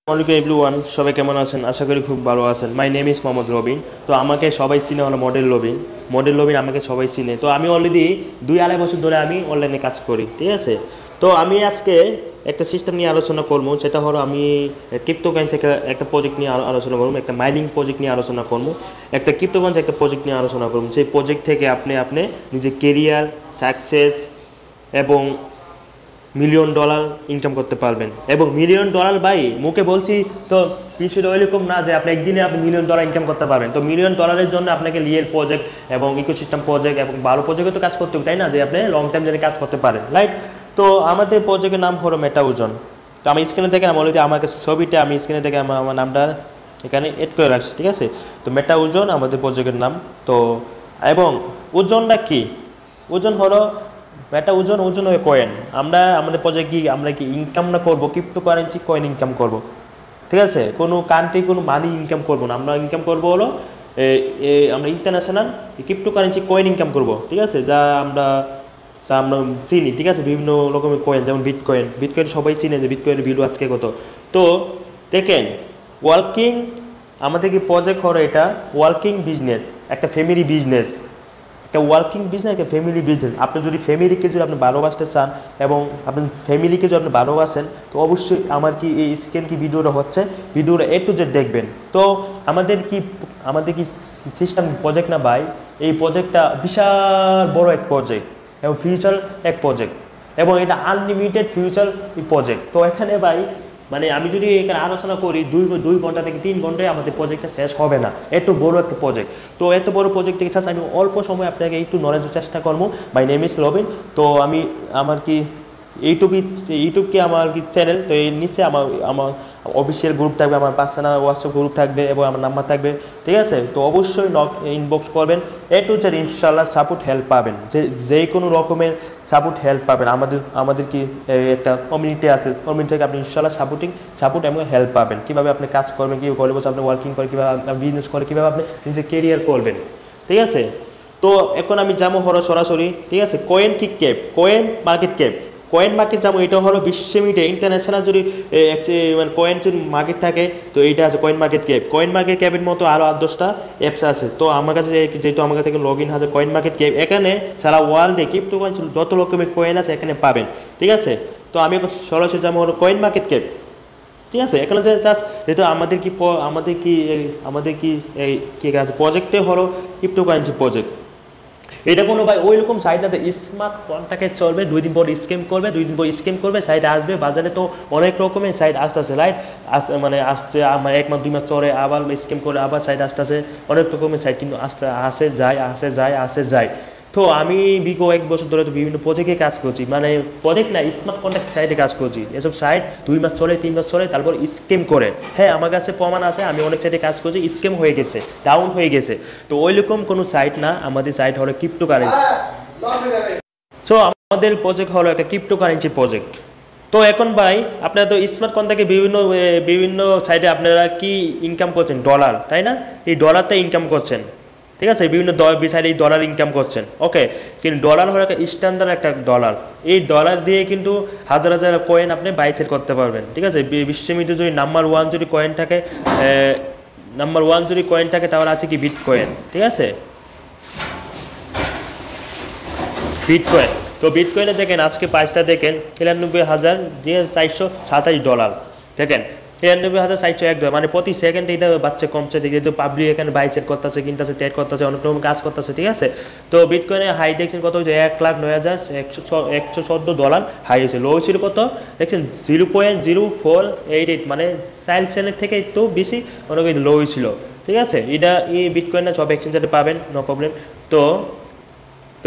আসসালামু এভরিওয়ান, সবাই কেমন আছেন? আশা করি খুব ভালো আছেন। My name is Mohammad Robin. তো আমাকে সবাই চিনে হলো মডেল রবিন আমাকে সবাই চিনে। তো আমি অলরেডি 2-2.5 বছর ধরে আমি অনলাইনে কাজ করি, ঠিক আছে। তো আমি আজকে একটা সিস্টেম নিয়ে আলোচনা করবো, সেটা হলো আমি ক্রিপ্টোকারেন্সি একটা প্রজেক্ট নিয়ে আলোচনা করবো, একটা মাইনিং প্রজেক্ট নিয়ে আলোচনা করবো, একটা ক্রিপ্টোকারেন্সি একটা প্রজেক্ট নিয়ে আলোচনা করবো। সেই প্রজেক্ট থেকে আপনি নিজের কেরিয়ার সাকসেস এবং $1,000,000 ইনকাম করতে পারবেন। এবং $1,000,000 ভাই মুখে বলছি, তো বিষয়টা ওইরকম না যে আপনি একদিনে আপনি $1,000,000 ইনকাম করতে পারবেন। তো $1,000,000-এর জন্য আপনাকে লিয়ের প্রজেক্ট এবং ইকোসিস্টেম প্রজেক্ট এবং ভালো প্রজেক্টে তো কাজ করতে হবে, তাই না, যে আপনি লং টাইম জন্য কাজ করতে পারেন, রাইট। তো আমাদের প্রজেক্টের নাম হলো মেটাউজন। তো আমি স্ক্রিনে থেকে আমি বলি আমাকে ছবিটা আমি স্ক্রিনে থেকে আমার নামটা এখানে এড করে রাখছি, ঠিক আছে। তো মেটাউজন আমাদের প্রজেক্টের নাম। তো এবং ওজনটা কি? ওজন হলো একটা ওজন হয়ে কয়েন। আমরা আমাদের প্রজেক্ট কি আমরা কি ইনকাম না করবো ক্রিপ্টোকারেন্সি কয়েন ইনকাম করব, ঠিক আছে। কোনো কান্ট্রি কোনো মানি ইনকাম করব না, আমরা ইনকাম করব হলো আমরা ইন্টারন্যাশনাল ক্রিপ্টোকারেন্সি কয়েন ইনকাম করব, ঠিক আছে। যা আমরা চিনি, ঠিক আছে, বিভিন্ন রকমের কয়েন, যেমন বিটকয়েন সবাই চিনে যে বিটকয়েনের ভ্যালু আজকে কত। তো দেখেন, ওয়ার্কিং আমাদের কি প্রজেক্ট হলো এটা ওয়ার্কিং বিজনেস, একটা ফ্যামিলি বিজনেস, একটা ওয়ার্কিং বিজনেস, একটা ফ্যামিলি বিজনেস। আপনি যদি ফ্যামিলিকে যদি আপনি ভালোবাসতে চান এবং আপনার ফ্যামিলিকে যদি আপনি ভালোবাসেন, তো অবশ্যই আমার কি এই স্ক্রিন কি ভিডিওটা হচ্ছে, ভিডিওটা A to Z দেখবেন। তো আমাদের কি সিস্টেম প্রজেক্ট না ভাই, এই প্রজেক্টটা বিশাল বড় এক প্রজেক্ট এবং ফিউচার এক প্রজেক্ট, এবং এটা আনলিমিটেড ফিউচার প্রজেক্ট। তো এখানে ভাই মানে আমি যদি এখানে আলোচনা করি 2 ঘন্টা থেকে 3 ঘন্টায় আমাদের প্রজেক্টটা শেষ হবে না, এত বড় একটা প্রজেক্ট। তো এত বড় প্রজেক্ট থেকে আমি অল্প সময় আপনাকে একটু নলেজের চেষ্টা করবো। My name is Robin. তো আমি আমার কি ইউটিউব কি আমার কি চ্যানেল, তো এর নিচে আমার আমার অফিসিয়াল গ্রুপ থাকবে, আমার পার্সোনাল হোয়াটসঅ্যাপ গ্রুপ থাকবে এবং আমার নাম্বার থাকবে, ঠিক আছে। তো অবশ্যই ইনবক্স করবেন, A to Z ইনশাল্লাহ সাপোর্ট হেল্প পাবেন, যে কোনো রকমের সাপোর্ট হেল্প পাবেন। আমাদের কি একটা কমিউনিটি আছে, কমিউনিটি থেকে আপনি ইনশাল্লাহ সাপোর্ট এবং হেল্প পাবেন। কীভাবে আপনি কাজ করবেন, কীভাবে ঘরে বসে আপনি ওয়ার্কিং করে, কীভাবে আপনি বিজনেস করে, কীভাবে আপনি নিজের কেরিয়ার করবেন, ঠিক আছে। তো এখন আমি যাবো হলো সরাসরি, ঠিক আছে, কয়েন মার্কেট যাবো। এটা হলো বিশ্ব মিডিয়া ইন্টারন্যাশনাল যদি মানে কয়েন যদি মার্কেট থাকে, তো এইটা আছে কয়েন মার্কেট ক্যাপের মতো আরও 8-10টা অ্যাপস আছে। তো আমার কাছে যেহেতু আমার কাছে লগ ইন আছে কয়েন মার্কেট ক্যাপ, এখানে সারা ওয়ার্ল্ডে ক্রিপ্টো কয়েন যত রকমের কয়েন আছে এখানে পাবেন, ঠিক আছে। তো আমি এখন সরাসরি যাবো হলো কয়েন মার্কেট ক্যাপ, ঠিক আছে। এখানে জাস্ট যেহেতু আমাদের কি আছে প্রজেক্টে হলো ক্রিপ্টোকারেন্সি প্রজেক্ট। এটা কোনো ভাই ওই রকম সাইট না যে স্মার্ট কন্ট্যাক্টে চলবে, 2 দিন পর স্ক্যাম করবে সাইট আসবে বাজারে। তো অনেক রকমের সাইট আসতেছে, রাইট, মানে আসছে আমার 1 মাস 2 মাস চলে আবার স্ক্যাম করে আবার সাইট আসতেছে, অনেক রকমের সাইট কিন্তু আসে যায়। তো আমি বিগত 1 বছর ধরে তো বিভিন্ন প্রজেক্টে কাজ করছি, মানে প্রজেক্ট না স্মার্ট কন্ট্যাক্ট সাইটে কাজ করছি। এসব সাইট 2 মাস চলে 3 মাস চলে তারপর স্ক্যাম করে। হ্যাঁ, আমার কাছে প্রমাণ আছে, আমি অনেক সাইটে কাজ করছি, স্ক্যাম হয়ে গেছে, ডাউন হয়ে গেছে। তো ওই রকম কোনো সাইট না, আমাদের সাইট হলো ক্রিপ্টোকারেন্সি। সো আমাদের প্রজেক্ট হলো একটা ক্রিপ্টোকারেন্সি প্রজেক্ট। তো এখন ভাই আপনারা তো স্মার্ট কন্ট্যাক্টে বিভিন্ন সাইটে আপনারা কি ইনকাম করছেন, ডলার, তাই না? এই ডলারটা ইনকাম করছেন, ঠিক আছে, বিভিন্ন সাইডে এই ডলার ইনকাম করছেন, ওকে। কিন্তু ডলার হলো একটা স্ট্যান্ডার্ড একটা ডলার, এই ডলার দিয়ে কিন্তু হাজার হাজার কয়েন আপনি বাই সেল করতে পারবেন, ঠিক আছে। বিশ্বের মধ্যে যদি নাম্বার ওয়ান যদি কয়েন থাকে তাহলে আছে কি বিটকয়েন, ঠিক আছে, বিটকয়েন। তো বিটকয়েনে দেখেন আজকে প্রাইসটা দেখেন $93,427, দেখেন $93,401, মানে প্রতি সেকেন্ডে এটা বাচ্চা কমছে, যেহেতু পাবলিক এখানে বাইচের করতেছে, কিনতেছে, ট্রেড করতেছে, অনেক রকম কাজ করতেছে, ঠিক আছে। তো বিটকয়েনে হাই দেখছেন কত হয়েছে, $1,09,114 হাই হয়েছে। লো ছিল কত দেখছেন 0.0488, মানে 4 সেন্টের থেকে একটু বেশি অনেক লো হয়েছিল, ঠিক আছে। এটা এই বিটকয়েনটা সব এক্সচেঞ্জে পাবেন, নো প্রবলেম। তো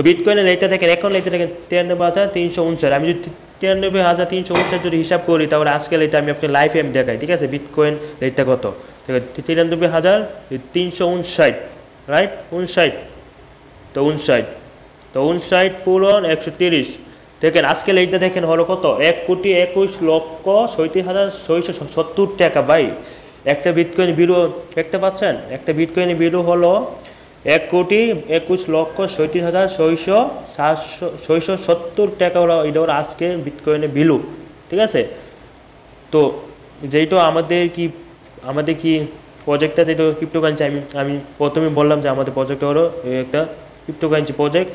বিটকয়েনের রেটটা দেখেন, এখন রেটটা দেখেন 93,359। আমি যদি 93,359 যদি হিসাব করি তাহলে আজকে রেটটা আমি আপনাকে লাইভ আমি দেখাই, ঠিক আছে। বিটকয়েন রেটটা কত, ঠিক আছে, 93,359, রাইট, 59। তো 59 পূরণ 130, দেখেন আজকে রেটটা দেখেন হলো কত, 1,21,37,670 টাকা ভাই। একটা বিটকয়েন বিরু দেখতে পাচ্ছেন, একটা বিটকয়েনের বিরু হলো 1,21,37,670 টাকা হলো, এটা হলো আজকে বিটকয়েনের ভ্যালু, ঠিক আছে। তো যেহেতু আমাদের কি প্রজেক্টটা যেহেতু ক্রিপ্টোকারেন্সি, আমি প্রথমে বললাম যে আমাদের প্রজেক্ট হলো একটা ক্রিপ্টোকারেন্সি প্রজেক্ট।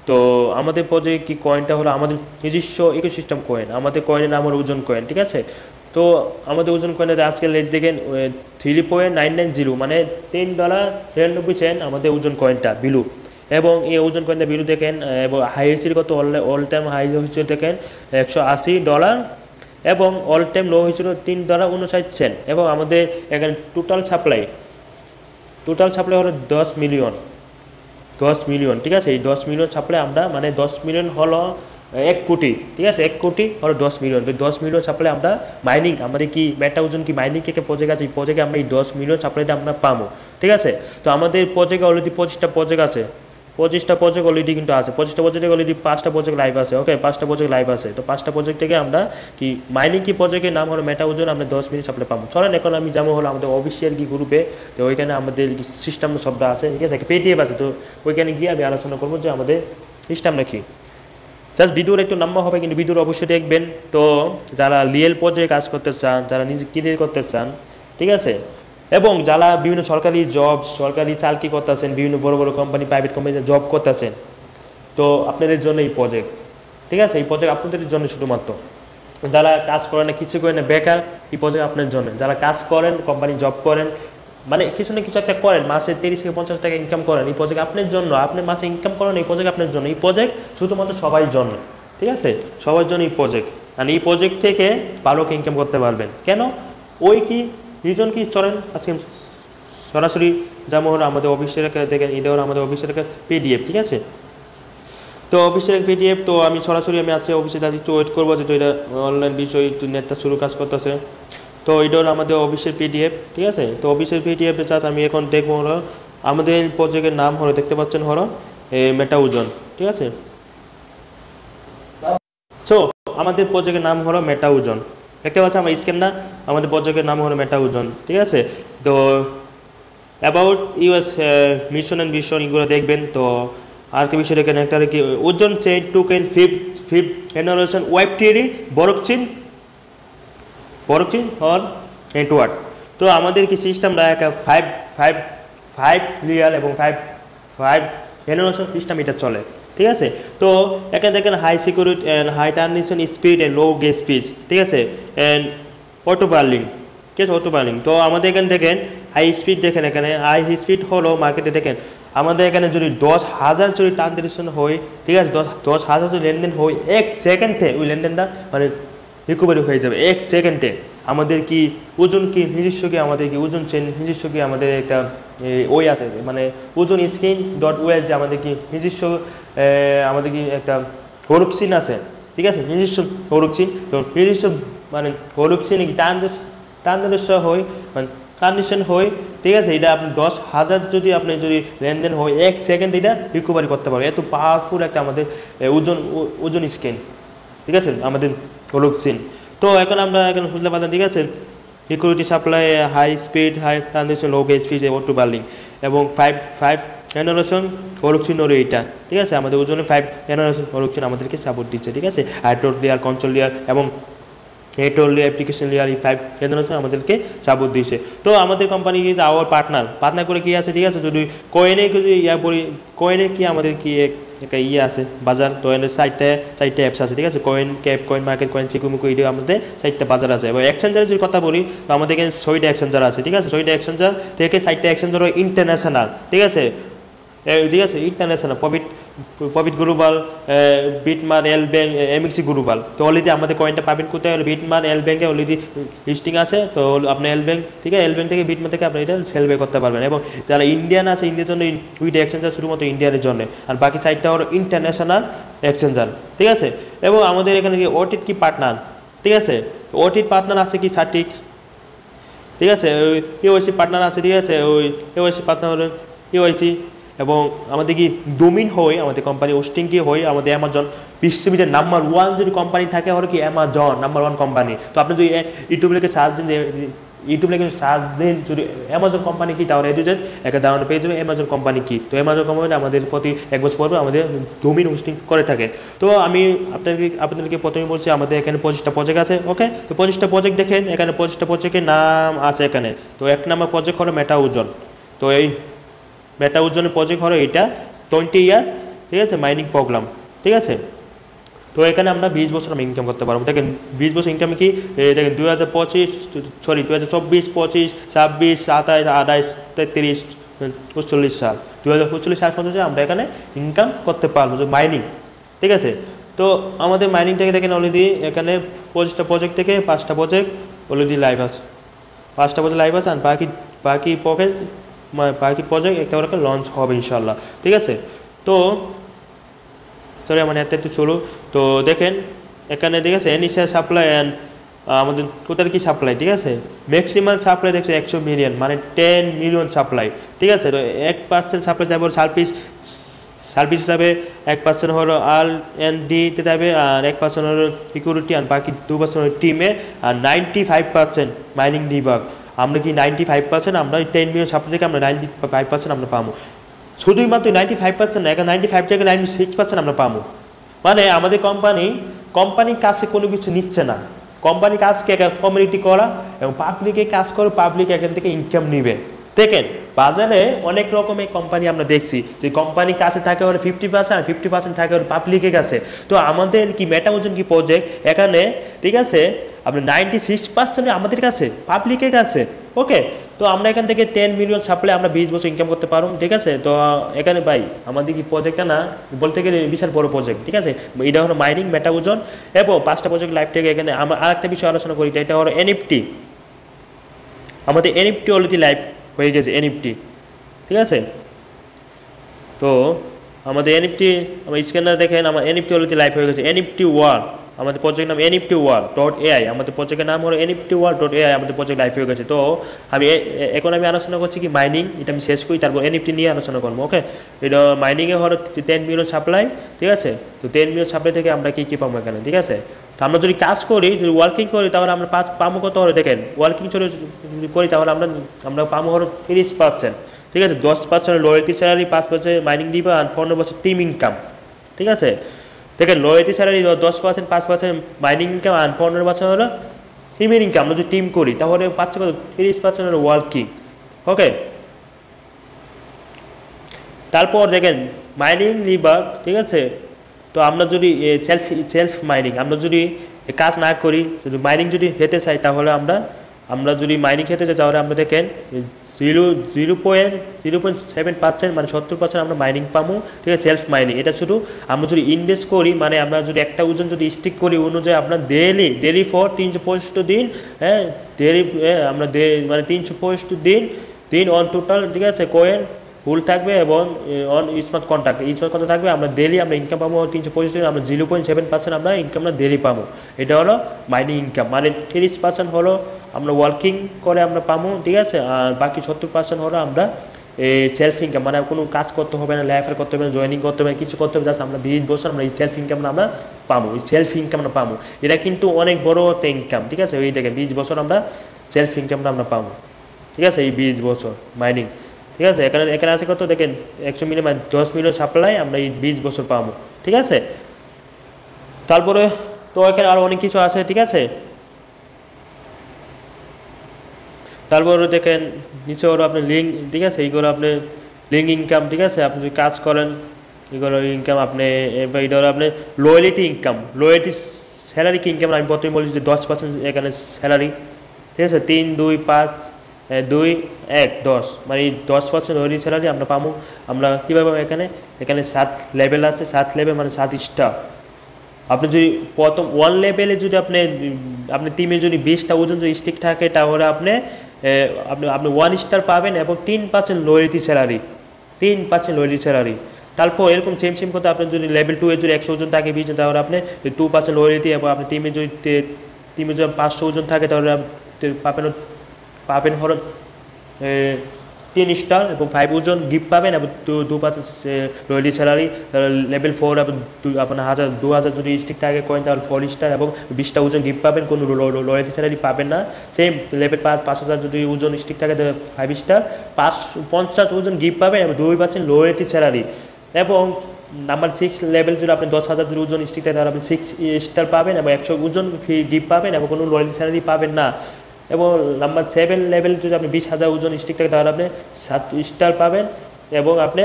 তো আমাদের প্রজেক্ট কি কয়েনটা হলো আমাদের নিজস্ব ইকোসিস্টেম কয়েন, আমাদের কয়েনের নাম হলো ওজন কয়েন, ঠিক আছে। তো আমাদের ওজন কয়েনের আজকের রেট দেখেন 3.990, মানে $10.93 আমাদের ওজন কয়েনটা বিলু। এবং এই ওজন কয়েনটা বিলু দেখেন, এবং হাইয়েস্টের কত অল টাইম হাই হয়েছিল দেখেন $180, এবং অল টাইম লো হয়েছিল $3.59। এবং আমাদের এখানে টোটাল সাপ্লাই হলো 10 মিলিয়ন, ঠিক আছে। এই 10 মিলিয়ন সাপ্লাই আমরা, মানে 10 মিলিয়ন হলো 1 কোটি, ঠিক আছে। 1 কোটি হলো 10 মিলিয়ন। তো 10 মিলিয়ন সাপ্লাই আমরা মাইনিং, আমাদের কি মেটা ওজন কি মাইনিং থেকে প্রজেক্ট আছে, এই প্রজেক্টে আমরা এই 10 মিলিয়ন সাপ্লাইটা আমরা পাবো, ঠিক আছে। তো আমাদের প্রজেক্টে অলরেডি 25টা প্রজেক্ট আছে, 25টা প্রজেক্ট অলরেডি কিন্তু আছে। 25টা প্রজেক্টে অলরেডি 5টা প্রজেক্ট লাইভ আছে, ওকে, 5টা প্রজেক্ট লাইভ আছে। তো 5টা প্রজেক্ট থেকে আমরা কি মাইনিং কি প্রজেক্টের নাম হলো মেটা ওজন, আমরা 10 মিলিয়ন সাপ্লাই পাবো। চলেন এখন আমি যেমন হলো আমাদের অফিসিয়াল কি গ্রুপে, তো ওইখানে আমাদের সিস্টেম শব্দ আছে, ঠিক আছে, পিডিএফ আছে। তো ওইখানে গিয়ে আমি আলোচনা করবো যে আমাদের সিস্টেমটা কি। জাস্ট ভিডিওর একটু লম্বা হবে, কিন্তু ভিডিওর অবশ্যই দেখবেন। তো যারা রিয়েল পর্যায়ে কাজ করতে চান, যারা নিজে ক্লিয়ার করতে চান, ঠিক আছে, এবং যারা বিভিন্ন সরকারি জব, সরকারি চাকরি করতেছেন, বিভিন্ন বড় বড় কোম্পানি, প্রাইভেট কোম্পানিতে জব করতেছেন, তো আপনাদের জন্য এই প্রজেক্ট, ঠিক আছে। এই প্রজেক্ট আপনাদের জন্য শুধুমাত্র। যারা কাজ করেন না, কিছু করেন না, বেকার, এই প্রজেক্ট আপনার জন্য। যারা কাজ করেন, কোম্পানি জব করেন, মানে কিছু না কিছু একটা করেন, মাসে 30 থেকে 50 টাকা ইনকাম করেন, এই প্রজেক্ট আপনার জন্য। আপনি মাসে ইনকাম করেন, এই প্রজেক্ট আপনার জন্য। এই প্রজেক্ট শুধুমাত্র সবার জন্য, ঠিক আছে, সবার জন্য এই প্রজেক্ট। আর এই প্রজেক্ট থেকে ভালো ইনকাম করতে পারবেন। কেন, ওই কি রিজন কি, চলেন আজকে সরাসরি যেমন হলো আমাদের অফিসের দেখেন, এটা হলো আমাদের অফিসের একটা পিডিএফ, ঠিক আছে। তো অফিসের পিডিএফ, তো আমি সরাসরি আমি আজকে অফিসে যাচ্ছি, একটু ওয়েট করবো, যেহেতু এটা অনলাইন বিষয়, একটু নেটটা শুরু কাজ করতেছে। তো এটা হলো আমাদের অফিসের পিডিএফ, ঠিক আছে। তো অফিসের পিডিএফে চাষ আমি এখন দেখবো হলো আমাদের প্রজেক্টের নাম হলো, দেখতে পাচ্ছেন হলো মেটা ওজন, ঠিক আছে। সো আমাদের প্রজেক্টের নাম হলো মেটা ওজন, দেখতে পাচ্ছেন আমার স্ক্রিনটা, আমাদের প্রজেক্টের নাম হলো মেটা ওজন, ঠিক আছে। তো about US mission and vision এগুলো দেখবেন। তো আর কি বিষয় এখানে একটা কি ওজন chain token fifth generation web theory বড়কিন অর নেটওয়ার্ক। তো আমাদের কি সিস্টেমটা একটা ফাইভ রিয়াল এবং ফাইভ জেনারেশন সিস্টেম এটা চলে, ঠিক আছে। তো এখানে দেখেন high security and high transition speed and low gauge speed, ঠিক আছে, অ্যান্ড অটো বার্লিং, ঠিক আছে, অটো বার্লিং। তো আমাদের এখানে দেখেন হাই স্পিড, দেখেন এখানে হাই স্পিড হলো মার্কেটে দেখেন আমাদের এখানে যদি 10,000 যদি ট্রানজেকশন হয়, ঠিক আছে, 10,000 যদি লেনদেন হয়, 1 সেকেন্ডে ওই লেনদেনটা মানে রিকভারি হয়ে যাবে 1 সেকেন্ডে। আমাদের কি ওজন কি নিজস্ব, কি আমাদের কি ওজন চেন নিজস্ব, কি আমাদের একটা ওই আছে, মানে ওজন স্ক্রিন.ওএস, যে আমাদের কি নিজস্ব আমাদের কি একটা হরুকসিন আছে, ঠিক আছে, নিজস্ব হরুকসিন। তো নিজস্ব মানে হরুকসিন ট্রানজেকশন হয়, মানে ট্রানজেকশন হয়, ঠিক আছে। এটা আপনি 10,000 যদি লেনদেন হয় 1 সেকেন্ড এটা রিকভারি করতে পারবে। এত পাওয়ারফুল একটা আমাদের ওজন স্ক্রিন, ঠিক আছে, আমাদের হরুকসিন। তো এখন আমরা এখন বুঝতে পারলাম, ঠিক আছে, security supply, high speed, high transaction, low gauge speed, auto burning, এবং ফাইভ জেনারেশন হরুকসিন হলো এইটা, ঠিক আছে। আমাদের ওজনে 5 জেনারেশন হরুকসিন আমাদেরকে সাপোর্ট দিচ্ছে, ঠিক আছে। হাইড্রোড লেয়ার, কন্ট্রোল লেয়ার এবং নেটওয়ার্ক লেয়ার, অ্যাপ্লিকেশন লেয়ার, এই 5 জেনারেশন আমাদেরকে সাপোর্ট দিচ্ছে। তো আমাদের কোম্পানি কি আওয়ার পার্টনার করে কি আছে, ঠিক আছে। যদি কয়েনে যদি কয়েনে কি আমাদের কি একটা আছে বাজার, তো এর চারটে অ্যাপস আছে, ঠিক আছে। Coin cap, coin market, coin চিকুমুকু, এটা আমাদের 4টা বাজার আছে। এবং এক্সচেঞ্জারের যদি কথা বলি, তো আমাদের এখানে 6টা এক্সচেঞ্জার আছে, ঠিক আছে। 6টা এক্সচেঞ্জার থেকে 4টা এক্সচেঞ্জার ইন্টারন্যাশনাল, ঠিক আছে, ঠিক আছে, ইন্টারন্যাশনাল প্রফিট গ্লোবাল, বিটমার, এল ব্যাংক, এমএক্সি গ্লোবাল। তো অলরেডি আমাদের কয়েনটা পাবেন কোথায়, বিটমার, এল ব্যাংকে অলরেডি লিস্টিং আছে। তো আপনার এল ব্যাংক, ঠিক আছে, এল ব্যাংক থেকে বিটমার থেকে আপনি এটা সেল বে করতে পারবেন। এবং যারা ইন্ডিয়ান আছে, ইন্ডিয়ার জন্য 2টা এক্সচেঞ্জার শুধুমাত্র ইন্ডিয়ানের জন্য, আর বাকি 4টা হলো ইন্টারন্যাশনাল এক্সচেঞ্জার, ঠিক আছে। এবং আমাদের এখানে কি ওটিট কি পার্টনার, ঠিক আছে, ওটিট পার্টনার আছে কি 4টি, ঠিক আছে। ওই কেওয়াইসি পার্টনার আছে, ঠিক আছে, ওই কেওয়াইসি পার্টনার হলো কেওয়াইসি। এবং আমাদের কি ডোমিন হয়, আমাদের কোম্পানি হোস্টিং কি হয়, আমাদের অ্যামাজন পৃথিবীতে নাম্বার 1 যদি কোম্পানি থাকে হলো কি অ্যামাজন নাম্বার 1 কোম্পানি। তো আপনি যদি ইউটিউবে লিখে সার্চ দিন ইউটিউব লিখে সার্চ দিন, যদি অ্যামাজন কোম্পানি কি তাহলে এডুজের একটা ধারণা পেয়ে যাবে অ্যামাজন কোম্পানি কি। তো অ্যামাজন কোম্পানি আমাদের প্রতি এক বছর পর আমাদের ডোমেইন হোস্টিং করে থাকে। তো আমি আপনাদেরকে প্রথমে বলছি আমাদের এখানে 25টা প্রজেক্ট আছে। ওকে, তো 25টা প্রজেক্ট দেখেন, এখানে 25টা প্রজেক্টের নাম আছে এখানে। তো এক নম্বর প্রজেক্ট হলো মেটা ওজন। তো এই মেটা ওজনের প্রজেক্ট হলো এটা 20 ইয়ার্স, ঠিক আছে, মাইনিং প্রোগ্রাম, ঠিক আছে। তো এখানে আমরা 20 বছর আমি ইনকাম করতে পারবো। দেখেন 20 বছর ইনকাম কি, দেখেন 2024 2024 25 26 27 28 33 39 সাল, 2039 সাল পর্যন্ত আমরা এখানে ইনকাম করতে পারবো যে মাইনিং, ঠিক আছে। তো আমাদের মাইনিং থেকে দেখেন অলরেডি এখানে 25টা প্রজেক্ট থেকে 5টা প্রজেক্ট অলরেডি লাইভ আছে, 5টা প্রজেক্ট লাইভ আছে। আর বাকি প্রজেক্ট একটা করে লঞ্চ হবে ইনশাল্লাহ, ঠিক আছে। তো সরি আমার এত একটু চলো। তো দেখেন এখানে ঠিক আছে ইনিশিয়াল সাপ্লাই অ্যান্ড আমাদের টোটাল কি সাপ্লাই, ঠিক আছে, ম্যাক্সিমাম সাপ্লাই দেখছে 100 মিলিয়ন, মানে 10 মিলিয়ন সাপ্লাই, ঠিক আছে। তো 1% সাপ্লাই যাবে সার্ভিস হিসাবে, 1% হলো R&Dতে যাবে, আর 1% হলো সিকিউরিটি, আর বাকি 2% হলো টিমে, আর 95% মাইনিং ডিবাগ। আমরা কি 95% আমরা 10 মিলিয়ন সাপ্লাই থেকে আমরা 95% আমরা পাবো। শুধুমাত্র 95% না, এখন 95 থেকে 96% আমরা পাবো। মানে আমাদের কোম্পানির কাছে কোনো কিছু নিচ্ছে না, কোম্পানির কাজকে কমিউনিটি করা এবং পাবলিকে কাজ করে, পাবলিক এখান থেকে ইনকাম নিবে। দেখেন বাজারে অনেক রকমের কোম্পানি আমরা দেখছি যে কোম্পানির কাছে থাকে ওরা 50% আর 50% থাকে ওর পাবলিকের কাছে। তো আমাদের কি মেটা ওজন কি প্রজেক্ট এখানে, ঠিক আছে, আপনার 96% আমাদের কাছে, পাবলিকের কাছে। ওকে, তো আমরা এখান থেকে 10 মিলিয়ন সাপ্লাই আমরা 20 বছর ইনকাম করতে পারবো, ঠিক আছে। তো এখানে ভাই আমাদের কি প্রজেক্টটা না বলতে গেলে বিশাল বড় প্রজেক্ট, ঠিক আছে। এটা হলো মাইনিং, মেটা ওজন এবং 5টা প্রজেক্ট লাইভ থেকে। এখানে আমরা আরেকটা বিষয় আলোচনা করি, এটা হলো এনএফটি। আমাদের এনএফটি অলরেডি লাইভ হয়ে গেছে, এনএফটি, ঠিক আছে। তো আমাদের এনএফটি আমার স্ক্যানার দেখেন, আমার এনএফটি অলরেডি লাইভ হয়ে গেছে। এনএফটি ওয়ার্ল্ড আমাদের প্রজেক্ট নাম nft-world.ai, আমাদের প্রজেক্টের নাম হলো nft-world.ai, আমাদের প্রজেক্ট লাইভ হয়ে গেছে। তো এখন আমি আলোচনা করছি কি মাইনিং, এটা আমি শেষ করি, তারপর এনএফটি নিয়ে আলোচনা করবো। ওকে, এটা মাইনিংয়ে হলো 10 মিলিয়ন সাপ্লাই, ঠিক আছে। তো 10 মিলিয়ন সাপ্লাই থেকে আমরা কি পাবো এখানে, ঠিক আছে। তো আমরা যদি কাজ করি, যদি ওয়ার্কিং করি, তাহলে আমরা পাবো কত হলো দেখেন, ওয়ার্কিং যদি করি তাহলে আমরা পাবো হলো 30%, ঠিক আছে। 10% লয়ালটি স্যালারি, 5% মাইনিং দিবা, আর 15% টিম ইনকাম, ঠিক আছে। দেখেন লয়ালটি স্যালারি 10%, 5% মাইনিং ইনকাম, আর 15% হলো টিমের ইনকাম। আমরা যদি টিম করি তাহলে পাচ্ছে কত, 30% হলো ওয়ার্কিং। ওকে, তারপর দেখেন মাইনিং লিভার, ঠিক আছে। তো আমরা যদি সেলফ মাইনিং আমরা যদি কাজ না করি, যদি মাইনিং যদি খেতে চাই তাহলে আমরা যদি মাইনিং খেতে চাই তাহলে আমরা দেখেন 0.7% মানে 70% আমরা মাইনিং পাবো, ঠিক আছে, সেলফ মাইনিং। এটা শুধু আমরা যদি ইনভেস্ট করি, মানে আমরা যদি একটা ওজন যদি স্টিক করি অনুযায়ী আপনার ডেলি ফর 365 দিন, হ্যাঁ আমরা মানে 365 দিন অন টোটাল, ঠিক আছে, কয়েন ফুল থাকবে এবং অন স্মার্ট কন্ট্রাক্ট থাকবে। আমরা ডেলি আমরা ইনকাম পাবো 365 দিন, আমরা 0.7% আমরা ইনকাম ডেলি পাবো। এটা হলো মাইনিং ইনকাম, মানে 30% হলো আমরা ওয়ার্কিং করে আমরা পাবো, ঠিক আছে। আর বাকি 70% হলো আমরা সেলফ ইনকাম, মানে কোনো কাজ করতে হবে না, লাইফার করতে হবে না, জয়েনিং করতে হবে না, কিছু করতে হবে, জাস্ট আমরা 20 বছর আমরা এই সেলফ ইনকাম আমরা পাবো, এই সেলফ ইনকাম আমরা পাবো। এটা কিন্তু অনেক বড় একটা ইনকাম, ঠিক আছে। ওই দেখেন 20 বছর আমরা সেলফ ইনকামটা আমরা পাবো, ঠিক আছে, এই 20 বছর মাইনিং, ঠিক আছে। এখানে আছে কত দেখেন 100 মিলিয়ন, মানে 10 মিলিয়ন সাপ্লাই আমরা এই 20 বছর পাবো, ঠিক আছে। তারপরে তো এখানে আরও অনেক কিছু আছে, ঠিক আছে। তারপরে দেখেন নিচে ওরা আপনি লিঙ্ক, ঠিক আছে, এইগুলো আপনি লিঙ্ক ইনকাম, ঠিক আছে। আপনি যদি কাজ করেন এগুলো ইনকাম আপনি, এবার এটা হলো আপনি লয়ালিটি ইনকাম, লয়ালিটি স্যালারি কি ইনকাম আমি প্রথমে বলছি যে 10% এখানে স্যালারি, ঠিক আছে। 3 2 5 2 1 10, মানে 10% লয়ালিটি স্যালারি আমরা পাবো। আমরা কীভাবে পাবো, এখানে 7 লেভেল আছে, 7 লেভেল মানে 7 স্টার। আপনি যদি প্রথম 1 লেভেলে যদি আপনি টিমে যদি 20টা ওজন যদি স্টিক থাকে তাহলে আপনি 1 স্টার পাবেন এবং 3% লয়ালিটি স্যালারি, 3% লয়ালিটি স্যালারি। তারপর এরকম সেম করতে আপনি যদি লেভেল 2 এর যদি 100 ওজন থাকে 20 তাহলে আপনি 2% লয়ালিটি, এবং আপনি টিমে যদি 500 ওজন থাকে তাহলে পাবেন হলো 3 স্টার এবং 5 ওজন গিফট পাবেন এবং 2% রয়্যালটি স্যালারি। লেভেল 4 এবং আপনার 2000 যদি স্টিক থাকে কয়েন তাহলে 4 স্টার এবং 20টা ওজন গিফট পাবেন, কোনো রয়্যালটি স্যালারি পাবেন না। সেম লেভেল 5000 যদি ওজন স্টিক থাকে তাহলে 5 স্টার, 50 ওজন গিফট পাবেন এবং 2% রয়্যালটি স্যালারি। এবং নাম্বার 6 লেভেল যদি আপনি 10,000 যদি ওজন স্টিক থাকে তাহলে আপনি 6 স্টার পাবেন এবং 100 ওজন ফ্রি গিফট পাবেন এবং কোনো রয়্যালটি স্যালারি পাবেন না। এবং নাম্বার 7 লেভেল যদি আপনি 20,000 ওজন স্টিক থাকে তাহলে আপনি 7 স্টার পাবেন এবং আপনি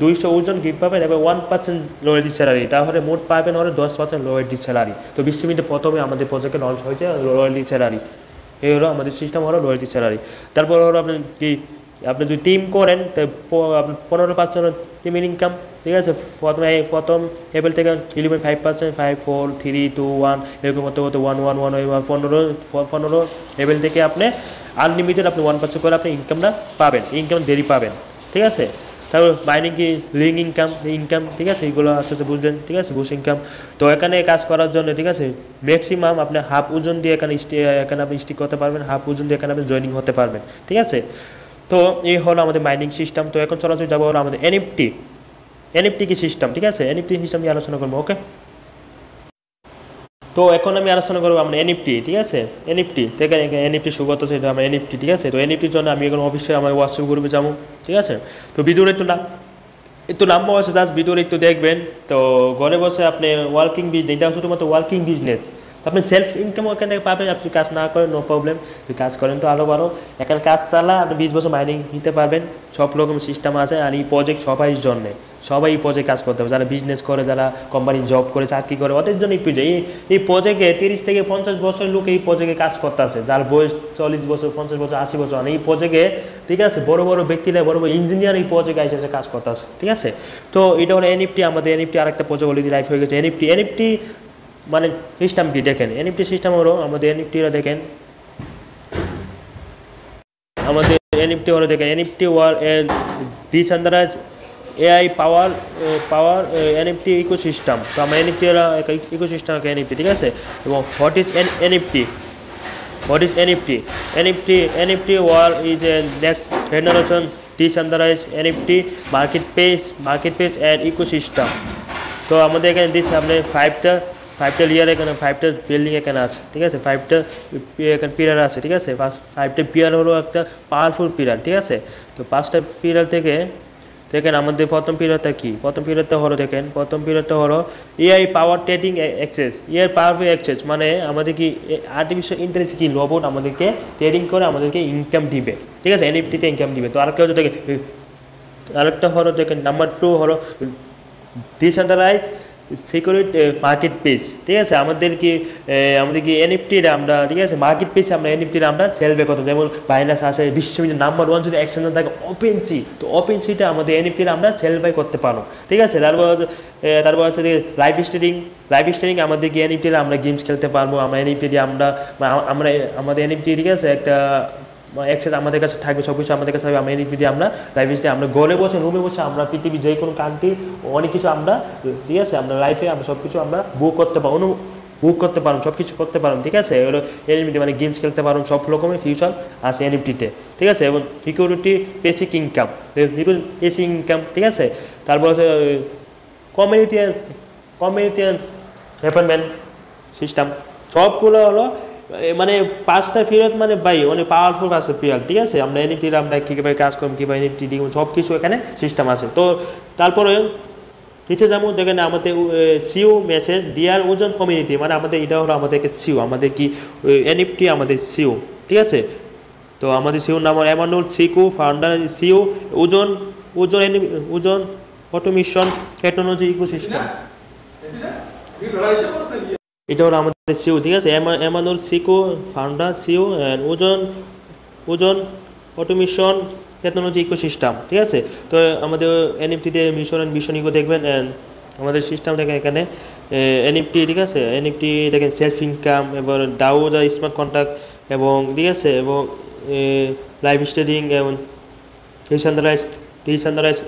200 ওজন গিফট পাবেন এবং 1% রয়্যালটি স্যালারি। তাহলে মোট পাবেন হলো 10% রয়্যালটি স্যালারি। তো 20 মিনিটে প্রথমে আমাদের প্রজেক্টে লঞ্চ হয়েছে রয়্যালটি স্যালারি। এই হলো আমাদের সিস্টেম, হলো রয়্যালটি স্যালারি। তারপর হলো আপনি যদি টিম করেন তো 15% টিমের ইনকাম, ঠিক আছে। প্রথম লেভেল থেকে 11.5%, 5 4 3 2 1 এরকম হতে 1 1 1 15 লেভেল থেকে আপনি আনলিমিটেড আপনি 1% করে আপনি ইনকামটা পাবেন, ইনকাম দেরি পাবেন, ঠিক আছে। তারপর মাইনিং কি লিঙ্ক ইনকাম, ঠিক আছে, এইগুলো আস্তে বুঝবেন, ঠিক আছে, বুশ ইনকাম। তো এখানে কাজ করার জন্য, ঠিক আছে, ম্যাক্সিমাম আপনি হাফ ওজন দিয়ে এখানে আপনি স্টিক করতে পারবেন, হাফ ওজন দিয়ে এখানে আপনি জয়েনিং হতে পারবেন, ঠিক আছে। তো এই হলো আমাদের মাইনিং সিস্টেম। তো এখন চলাচল যাবো হলো আমাদের এনএফটি কি সিস্টেম, ঠিক আছে, এনএফটি সিস্টেম নিয়ে আলোচনা করবো। ওকে, তো এখন আমি আলোচনা করবো আমরা এনএফটি, ঠিক আছে। এনএফটি থেকে এনএফটি শুরু করতে চাই আমরা এনএফটি, ঠিক আছে। তো এনএফটির জন্য আমি এখন অফিসে আমার হোয়াটসঅ্যাপ গ্রুপে যাবো, ঠিক আছে। তো ভিডিওর একটু নাম্বার আছে, জাস্ট ভিডিওর একটু দেখবেন। তো ঘরে বসে আপনি ওয়ার্কিং বিজনেস, এটা শুধুমাত্র ওয়ার্কিং বিজনেস, আপনি সেলফ ইনকাম ওখান থেকে পাবেন। আপনি কাজ না করেন নো প্রবলেম, যদি কাজ করেন তো আরও ভালো। এখানে কাজ চালা আপনি 20 বছর মাইনিং নিতে পারবেন, সব রকম সিস্টেম আছে। আর এই প্রজেক্ট সবাই জন্যে, সবাই এই প্রজেক্ট কাজ করতে হবে, যারা বিজনেস করে, যারা কোম্পানি জব করে, চাকরি করে, ওদের জন্য এই প্রজেক্ট। এই প্রজেক্টে 30 থেকে 50 বছর লোক এই প্রজেক্টে কাজ করতে আছে, যার বয়স 40 বছর 50 বছর 80 বছর। এই প্রজেক্টে, ঠিক আছে, বড় বড় ব্যক্তিরা, বড় বড় ইঞ্জিনিয়ার এই প্রজেক্টে এসে কাজ করতে আছে, ঠিক আছে। তো এটা হলো এনএফটি। আমাদের এনএফটি আরেকটা প্রজেক্ট অলরেডি লাইভ হয়ে গেছে। এনএফটি মানে সিস্টেম কি দেখেন, এনএফটি সিস্টেম হলো আমাদের এনএফটিরা দেখেন, আমাদের এনএফটি হলো দেখেন, NFT war decentralized AI power NFT ecosystem. তো আমরা এনএফটি ইকোসিস্টেম এনএফটি, ঠিক আছে। এবং what is NFT, NFT war is a next generation decentralized NFT marketplace and ecosystem. তো আমাদের এখানে দিচ্ছে আপনি 5টা লেয়ার, এখানে 5টা বিল্ডিং এখানে আছে, ঠিক আছে, 5টা এখানে পিলার আছে, ঠিক আছে। 5টা পিলার হলো একটা পাওয়ারফুল পিলার, ঠিক আছে। তো 5টা পিলার থেকে দেখেন আমাদের প্রথম পিলারটা কি, প্রথম পিলারটা হলো এআই পাওয়ার ট্রেডিং অ্যাক্সেস। পাওয়ারফুল অ্যাক্সেস মানে আমাদের কি আর্টিফিশিয়াল ইন্টেলিজেন্স কি রোবট আমাদেরকে ট্রেডিং করে আমাদেরকে ইনকাম দিবে, ঠিক আছে, এনএফটিতে ইনকাম দিবে। তো আরেকটা হলো দেখেন নাম্বার 2 হলো ডিসেন্ট্রালাইজড সিকিউরিটি মার্কেট প্লেস, ঠিক আছে। আমাদের কি এনএফটির আমরা, ঠিক আছে, মার্কেট প্লেসে আমরা এনএফটির আমরা সেল বে করতে, যেমন বাইনান্স আছে, বিশ্ববিদ্যালয় নাম্বার 1 যদি এক্সচেঞ্জ থাকে ওপেনসি, তো ওপেনসিটা আমাদের এনএফটির আমরা সেল বাই করতে পারো, ঠিক আছে। তারপর হচ্ছে লাইভ স্ট্রিমিং আমাদের কি এনএফটির আমরা গেমস খেলতে পারবো, আমরা এনএফটি দিয়ে আমরা আমাদের এনএফটি, ঠিক আছে, একটা অ্যাক্সেস আমাদের কাছে থাকবে, সব কিছু আমাদের কাছে থাকবে। আমরা এনএফটি দিয়ে আমরা লাইভে আমরা ঘরে বসে রুমে বসে আমরা পৃথিবীর যে কোনো কান্ট্রি অনেক কিছু আমরা, ঠিক আছে, আমরা লাইফে আমরা সব কিছু আমরা বুক করতে পারবো, সব কিছু করতে পারবো, ঠিক আছে। এগুলো এনএফটি মানে গেমস খেলতে পারবো, সব রকমের ফিউচার আছে এনএফটিতে, ঠিক আছে। এবং সিকিউরিটি বেসিক ইনকাম, ঠিক আছে। তারপর হচ্ছে কমিউনিটি ডেভেলপমেন্ট সিস্টেম, সবগুলো হলো মানে 5টা পিরিয়ড, মানে ভাই অনেক পাওয়ারফুল 5টা পিরিয়ড, ঠিক আছে। আমরা এনএফটির আমরা কীভাবে কাজ করব, কীভাবে এনএফটি দিব, সব কিছু এখানে সিস্টেম আছে। তো তারপরে নিচে যেমন দেখেন আমাদের সিও মেসেজ ডিয়ার ওজন কমিউনিটি, মানে আমাদের এটা হলো আমাদেরকে সিও, আমাদের কি এনএফটি আমাদের সিও, ঠিক আছে। তো আমাদের সিওর নাম এমানুল সিকু, ফাউন্ডার সিও ওজন অটোমেশন টেকনোলজি ইকোসিস্টেম, এটা হলো আমাদের সিও, ঠিক আছে। এমানুল সিকো ফাউন্ডার সিও ওজন অটোমেশন টেকনোলজি ইকোসিস্টেম, ঠিক আছে। তো আমাদের এনএফটিতে মিশন ইকো দেখবেন, আমাদের সিস্টেম দেখেন এখানে এনএফটি, ঠিক আছে। এনএফটি দেখেন সেলফ ইনকাম, এবার দাউদ স্মার্ট কন্ট্রাক্ট, এবং ঠিক আছে, এবং লাইভ স্ট্রিমিং এবং ডিসেন্ট্রালাইজড